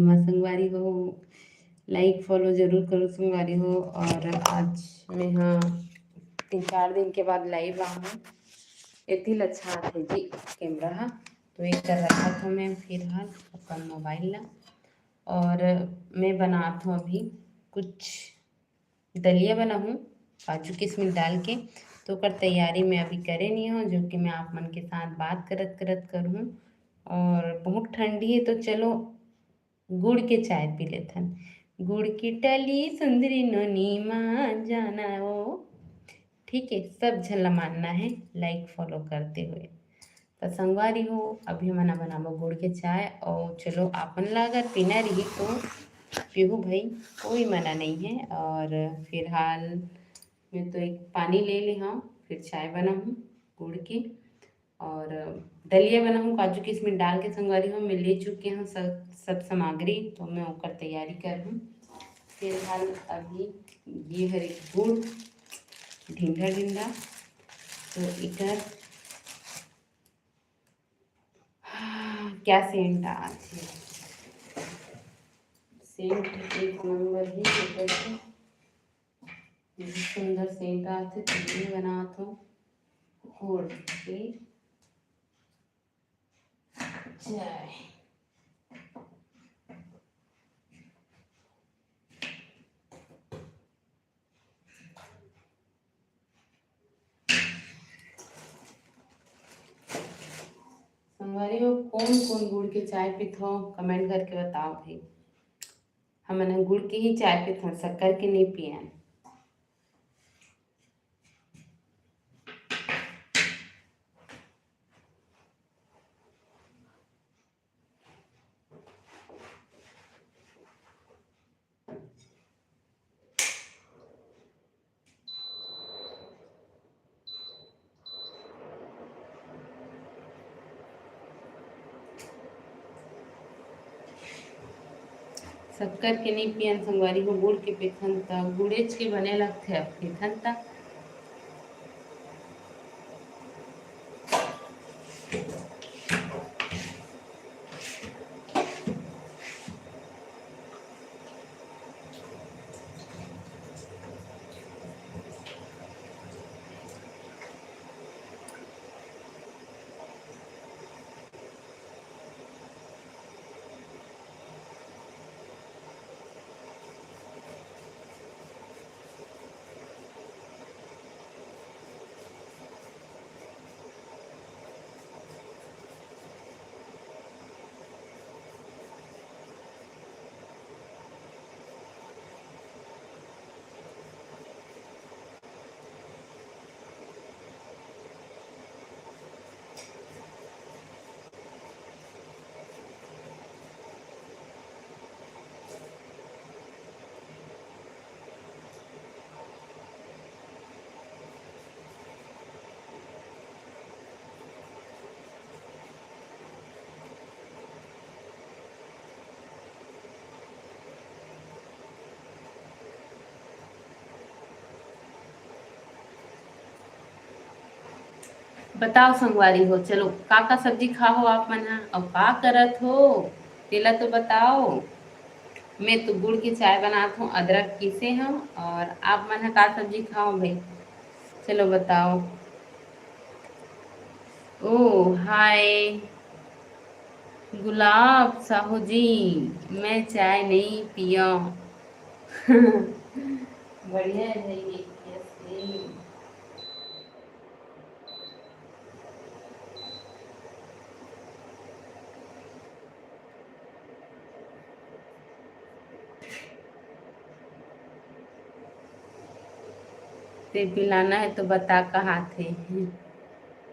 संगवारी हो, like follow जरूर करो संगवारी हो। और आज मैं हाँ 3-4 दिन के बाद लाइव आ हूँ। इतनी अच्छा थे जी कैमरा हा तो एक कर रखा था मैं फिलहाल अपन मोबाइल ला। और मैं बनाता हूँ अभी कुछ दलिया बना हूँ काजू किशमिश डाल के। तो कर तैयारी मैं अभी करे नहीं हूँ जो कि मैं आप मन के साथ बात करत करत करूँ। और बहुत ठंडी है तो चलो गुड़ के चाय पी लेथन। गुड़ की टली सुंदरी नोनी माँ जाना ओ। ठीक है, सब झल्ला मानना है लाइक फॉलो करते हुए। तो संगवारी हो अभी मना बनाबो गुड़ के चाय। और चलो आपन ला अगर पीना रही तो पीहू भाई, कोई मना नहीं है। और फिलहाल मैं तो एक पानी ले ली हूँ, फिर चाय बनाऊँ गुड़ की। और दलिया बनाऊँ काजू किशमिश डाल के संगवारी हूँ। मैं ले चुकी हूँ सब सब सामग्री, तो मैं ओकर तैयारी कर हूँ। फिलहाल अभी ये हरे गुड़ ढींढा ढींढा तो इकर क्या सेंट आथे, सेंट एक नंबर ही ऊपर से सुंदर सेंट आथे। तो ये बनात हूँ गुड़ की चाय। संगवारी हो कौन कौन गुड़ के चाय पीत हो कमेंट करके बताओ भाई। हमन गुड़ के ही चाय पीत हन, शक्कर के नहीं पियन। शक्कर के नहीं पियन संगवारी हो, गुड़ के पीथन त गुड़ेच के बने लगथे अब पीथन त। बताओ संगवारी हो, चलो का सब्जी खाओ आप मन हा और का करत हो तेला तो बताओ। मैं तो गुड़ की चाय बनात हूँ, अदरक पीसे हूँ। और आप मन हा का सब्जी खाओ भाई, चलो बताओ। ओ हाय गुलाब साहू जी, मैं चाय नहीं पिया। बढ़िया है भाई ये कैसे। ते पिलाना है तो बता कहाँ थे।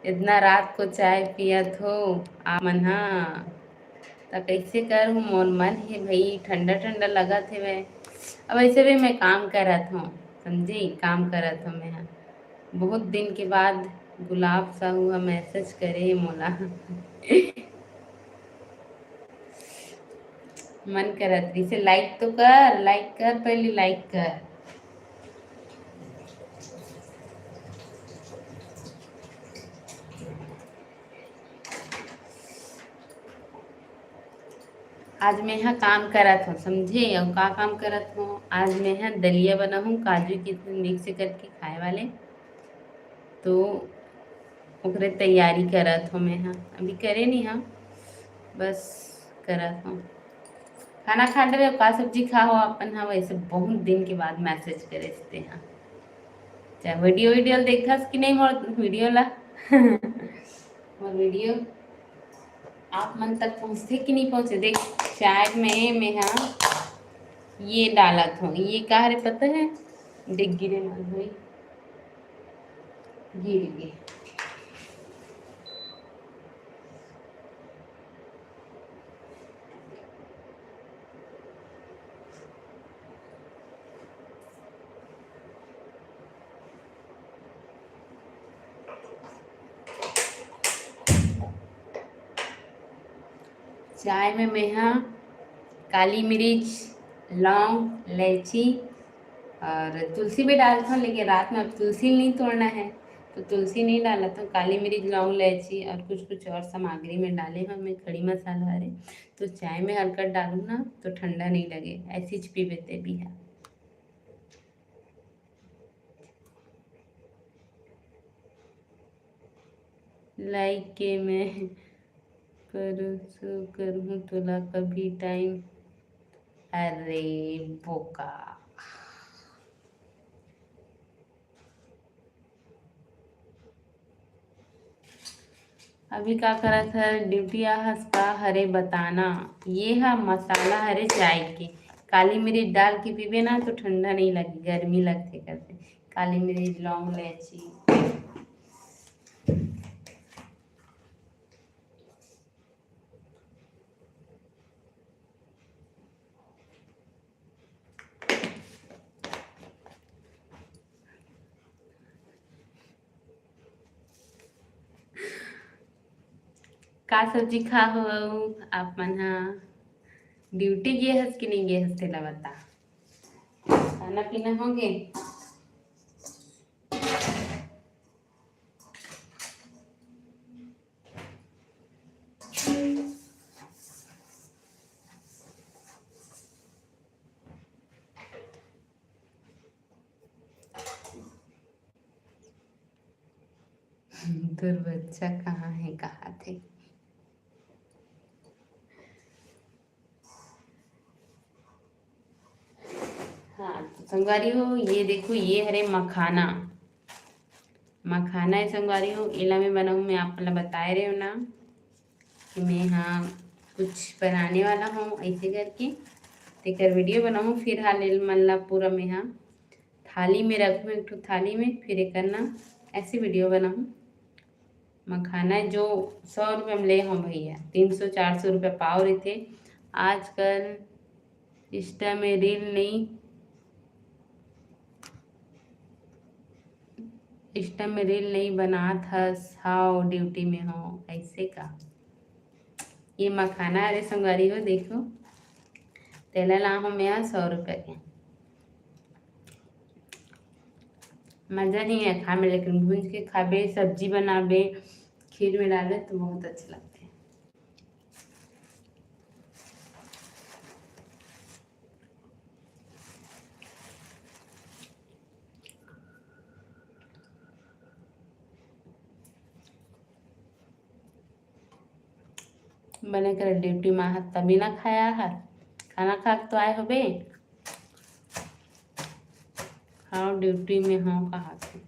इतना रात को चाय पियत हो आप मन हा, तो कैसे करूँ मोर मन है भाई, ठंडा ठंडा लगत है वै। अब ऐसे भी मैं काम करत हूँ, समझी काम करत हूँ मैं। बहुत दिन के बाद गुलाब साहू हा मैसेज करे हे मोला। मन करत इसे लाइक तो कर, लाइक कर पहले लाइक कर। आज मैं यहाँ काम करत हूँ समझे। और का काम करत हूँ, आज मैं यहाँ दलिया बना हूँ काजू की मिक्स करके खाए वाले। तो ओकरे तैयारी करत हूँ मैं यहाँ, अभी करे नहीं हाँ, बस करत हूँ। खाना खा रहे हो, का सब्जी खा हो अपन। हाँ वैसे बहुत दिन के बाद मैसेज करे थे हाँ। चाहे वीडियो वीडियो देखा कि नहीं मोर वीडियो ला मोर वीडियो आप मन तक पहुँचते कि नहीं पहुँचे। देख चाय में मैं हाँ ये डालत हूँ, ये का है पता है। देख गिरे मन हुई, गिर गए। चाय में मैं हाँ काली मिर्च, लौंग, इलायची और तुलसी भी डालता हूँ, लेकिन रात में अब तुलसी नहीं तोड़ना है तो तुलसी नहीं डाला था। काली मिर्च, लौंग, इलायची और कुछ कुछ और सामग्री में डाले हैं मैं, खड़ी मसाला अरे। तो चाय में हल्का डालूँ ना तो ठंडा नहीं लगे, ऐसी पी बेते भी है। लाइक के मैं परसों करूँ तुला कभी टाइम, अरे बोका। अभी का करा था ड्यूटी हंसता हरे बताना। ये है मसाला हरे चाय के, काली मिर्च डाल के पीबे ना तो ठंडा नहीं लगे, गर्मी लगते करते। काली मिर्च, लौंग, इलायची। का सब्जी खा हो आप मन हाँ। ड्यूटी गए हंस कि नहीं गए हंस तेला बता। खाना पीना हो गए। दूर बच्चा कहाँ है, कहाँ थे। हाँ तो संगवारी हो ये देखो, ये हरे मखाना। मखाना है संगवारी हो, इला में बनाऊँ मैं आप बताए रहे हो ना कि मैं हाँ कुछ बनाने वाला हूँ ऐसे करके। तेकर वीडियो बनाऊँ फिर हाल मन ला पूरा मैं हाँ थाली में रखूँ, एक ठो थाली में फिर एक करना ऐसी वीडियो बनाऊँ। मखाना जो 100 रुपये में ले हम भैया, 300-400 रुपये पाव रहे थे। आजकल इंस्टा में रील नहीं, इंस्टा में रील नहीं बनात हस हाउ ड्यूटी में हो ऐसे का। ये मखाना अरे संगवारी हो देखो, तेला ला हूँ मैं 100 रुपये के। मज़ा नहीं है खा में, लेकिन भूंज के खाबे, सब्जी बनाबे, खीर में डाले तो बहुत अच्छे लगते हैं। बने कर ड्यूटी में हाथ तभी ना खाया है, खाना खा के तो आए हो बे। हाँ ड्यूटी में हाँ कहा से।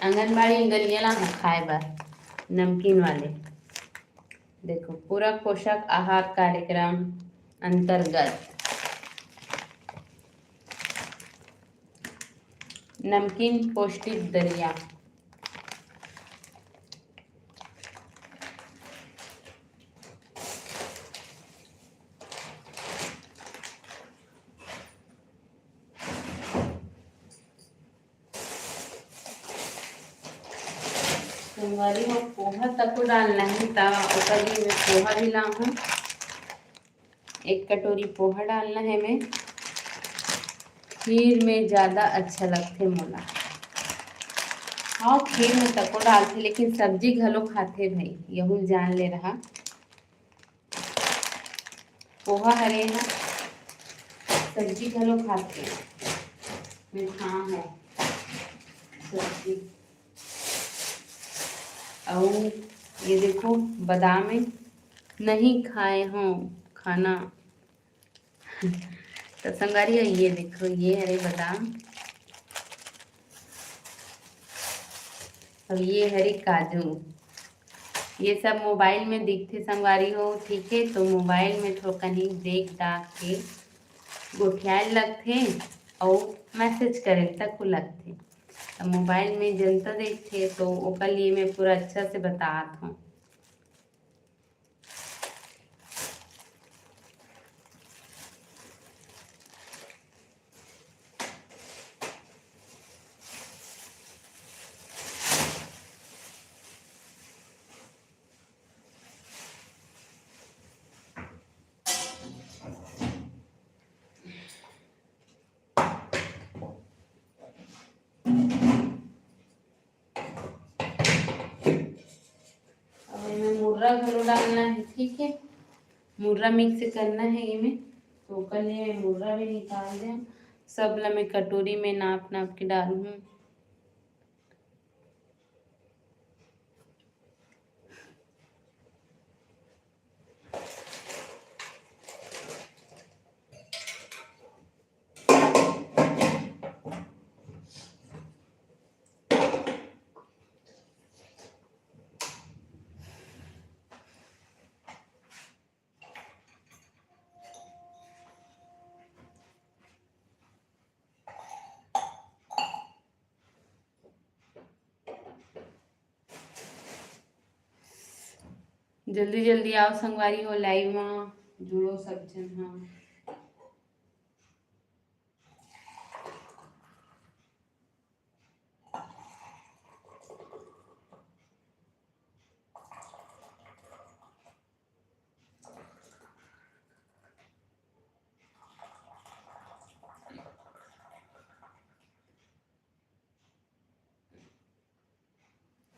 आंगनबाड़ी गलिया ला खाए बार नमकीन वाले। देखो पूरा पोषक आहार कार्यक्रम अंतर्गत नमकीन पौष्टिक दलिया। संगवारी हो पोहा तक डालना है तब भी मैं पोहा भी ला हूँ। 1 कटोरी पोहा डालना है मैं। खीर में ज़्यादा अच्छा लगते मोला। हाँ खीर में तको डालते लेकिन सब्जी घलो खाते भाई, यहू जान ले रहा। पोहा हरे ना सब्जी घलो खाते मीठा है सब्जी। और ये देखो बादाम नहीं खाए हों खाना तो संगारी ये देखो ये हरे बादाम और ये हरे काजू। ये सब मोबाइल में दिखते संगवारी हो ठीक है, तो मोबाइल में थोड़ा कहीं देख डाक के गोठियाल लगथे और मैसेज करे तक लगथे। तो मोबाइल में जनता देखते तो ओकर लिए मैं पूरा अच्छा से बतात हूँ। अब इनमें मुर्रा घलो डालना है ठीक है, मुर्रा मिक्स करना है इनमें, तो ओकर लिए मुर्रा भी निकाल दें। सब ला मैं कटोरी में नाप नाप के डालूँ। जल्दी जल्दी आओ संगवारी हो लाइव में जुड़ो सब जन। हाँ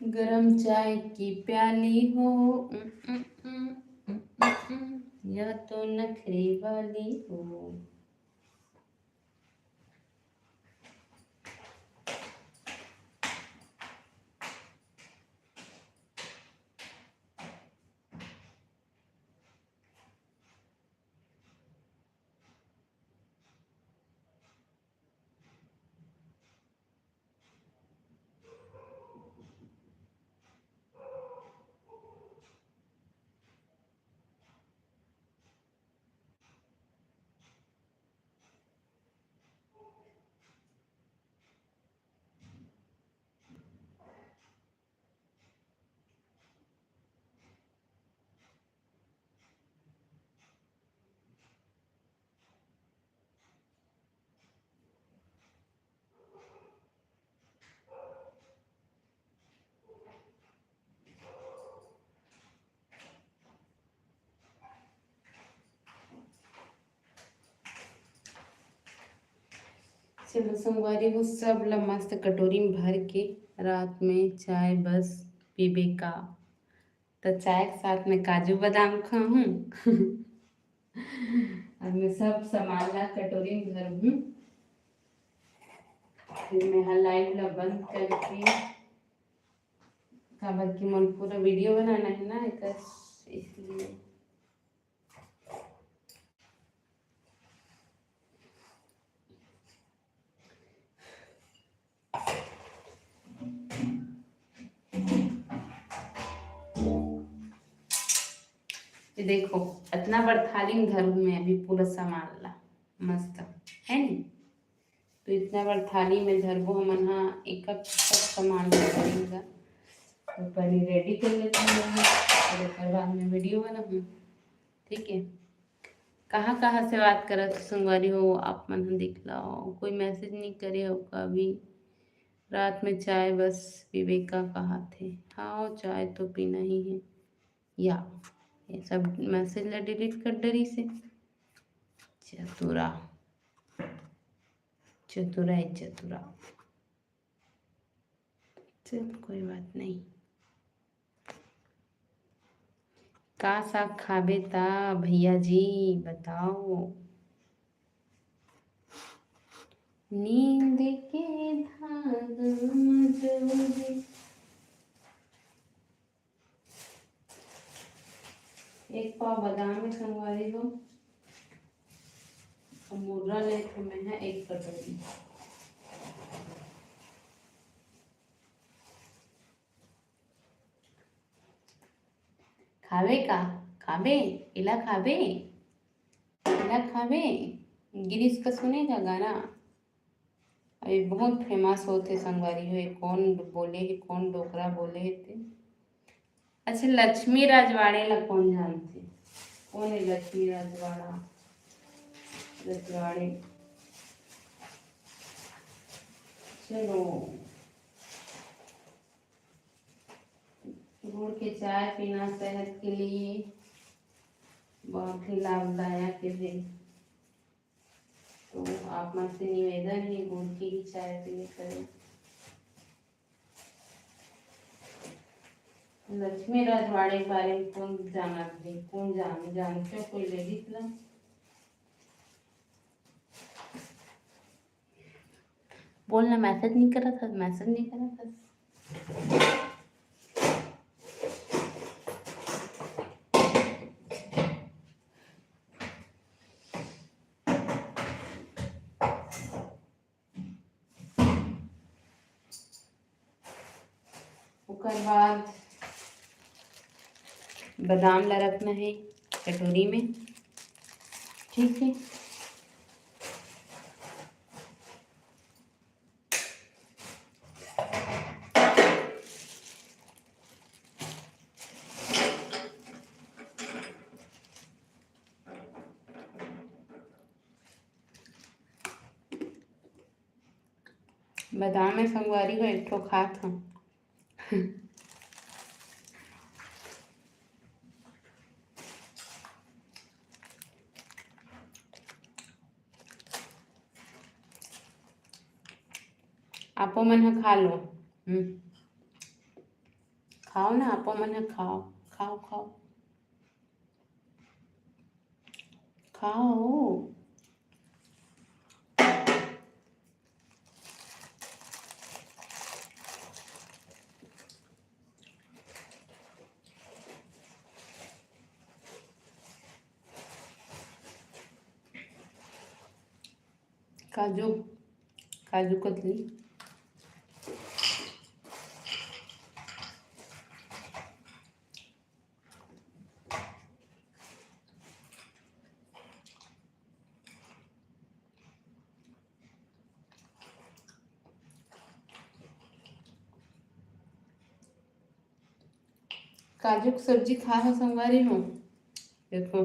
गरम चाय की प्याली हो या तो नखरे वाली हो। चलो संगवारी हो सब ला मस्त कटोरी में भर के रात में चाय बस पीबे का। तो चाय के साथ में काजू बादाम खाऊं और मैं सब सामान ला कटोरी में भर हूँ। फिर मैं लाइव ला बंद करके काबर की मन पूरा वीडियो बनाना है ना एक इसलिए। ये देखो इतना बड़ थाली में धरूँ मैं अभी पूरा सामान ला मस्त है नी। तो इतना बड़ थाली में धरबो हमन हाँ एक कप सब सामान करेंगे। तो पहले रेडी कर लेते हैं और उसके बाद में वीडियो बनाऊँ ठीक है। कहाँ कहाँ से बात करत संगवारी हो आप मन दिख लाओ, कोई मैसेज नहीं करे हो कभी। रात में चाय बस पीबे का कहा थे। हाँ चाय तो पीना ही है या ये सब मैसेज ला डिलीट कर डरी से चतुरा। चतुरा है चतुरा। चल कोई बात नहीं। का साग खाबे ता भैया जी बताओ। नींद के धागा मत उड़े। एक पाव बादाम में संगवारी हो और मुर्रा ले तो मैं है एक कटोरी। खावे का खावे इला खावे इला खावे। गिरीश का सुनेगा गाना। अभी बहुत फेमस होते संगवारी हो। कौन बोले है कौन डोकरा बोले है थे। अच्छा लक्ष्मी राजवाड़े ला कौन जानते। कौन है लक्ष्मी राजवाड़ा रजवाड़े। चलो गुड़ के चाय पीना सेहत के लिए बहुत ही लाभदायक है। तो आप मन से निवेदन है गुड़ की ही चाय पिए करें। लक्ष्मी राजवाड़े के बारे में कौन जाना थे कौन जानते हो कोई लेडीज ला। बोलना मैसेज नहीं करा था मैसेज नहीं करा था। उसके बाद बादाम ला रखना है कटोरी में। ठीक है। बादाम में संगवारी हो एक ठो खात हूँ। आपो मन ह खा लो। खाओ ना आपो मन ह खाओ खाओ खाओ खाओ। काजू काजू कतली काजू की सब्जी खा हो संगवारी हो। देखो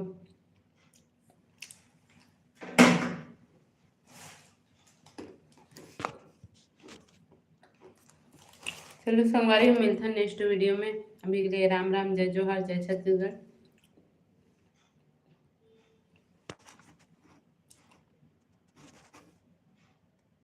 चलो संगवारी हो मिलता है नेक्स्ट वीडियो में। अभी के लिए राम राम जय जोहार जय छत्तीसगढ़।